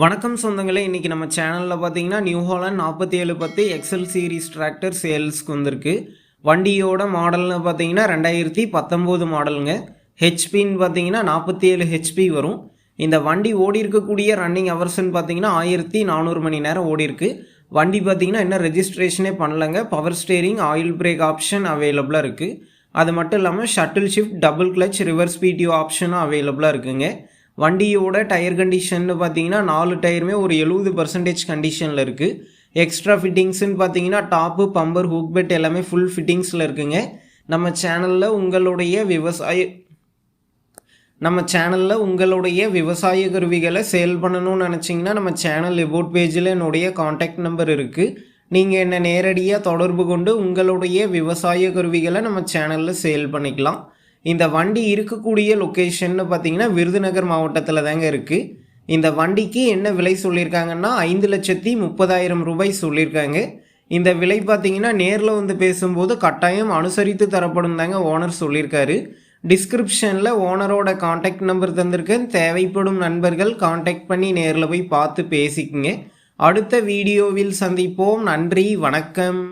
வணக்கம் சொந்தங்களே, இன்றைக்கி நம்ம சேனலில் பார்த்தீங்கன்னா New Holland 4710 Excel series tractor சேல்ஸ்க்கு வந்திருக்கு. வண்டியோட மாடல்னு பார்த்தீங்கன்னா 2019 மாடலுங்க. ஹெச்பின்னு பார்த்தீங்கன்னா 47 ஹெச்பி வரும். இந்த வண்டி ஓடி இருக்கக்கூடிய ரன்னிங் ஹவர்ஸ்ன்னு பார்த்தீங்கன்னா 1400 மணி நேரம் ஓடி இருக்கு. வண்டி பார்த்தீங்கன்னா இன்னும் ரெஜிஸ்ட்ரேஷனே பண்ணலங்க. Power steering, oil brake option அவைலபிளாக இருக்குது. அது மட்டும் இல்லாமல் shuttle shift, double clutch, reverse PTO ஆப்ஷனும் அவைலபிளாக இருக்குங்க. வண்டியோட டயர் கண்டிஷன் பார்த்தீங்கன்னா 4 டயருமே ஒரு 70% கண்டிஷனில் இருக்குது. எக்ஸ்ட்ரா ஃபிட்டிங்ஸ்ன்னு பார்த்தீங்கன்னா டாப்பு, பம்பர், ஹூக் பெட் எல்லாமே ஃபுல் ஃபிட்டிங்ஸில் இருக்குங்க. நம்ம சேனலில் உங்களுடைய விவசாய கருவிகளை சேல் பண்ணணும்னு நினச்சிங்கன்னா நம்ம சேனல் எபோட் பேஜில் என்னுடைய காண்டாக்ட் நம்பர் இருக்குது. நீங்கள் என்னை நேரடியாக தொடர்பு கொண்டு உங்களுடைய விவசாய கருவிகளை நம்ம சேனலில் சேல் பண்ணிக்கலாம். இந்த வண்டி இருக்கக்கூடிய லொக்கேஷன்னு பார்த்தீங்கன்னா விருதுநகர் மாவட்டத்தில் தாங்க இருக்குது. இந்த வண்டிக்கு என்ன விலை சொல்லியிருக்காங்கன்னா 5,30,000 ரூபாய் சொல்லியிருக்காங்க. இந்த விலை பார்த்தீங்கன்னா நேரில் வந்து பேசும்போது கட்டாயம் அனுசரித்து தரப்படும் தாங்க ஓனர் சொல்லியிருக்காரு. டிஸ்கிரிப்ஷனில் ஓனரோட காண்டாக்ட் நம்பர் தந்திருக்கேன். தேவைப்படும் நண்பர்கள் காண்டாக்ட் பண்ணி நேரில் போய் பார்த்து பேசிக்குங்க. அடுத்த வீடியோவில் சந்திப்போம். நன்றி, வணக்கம்.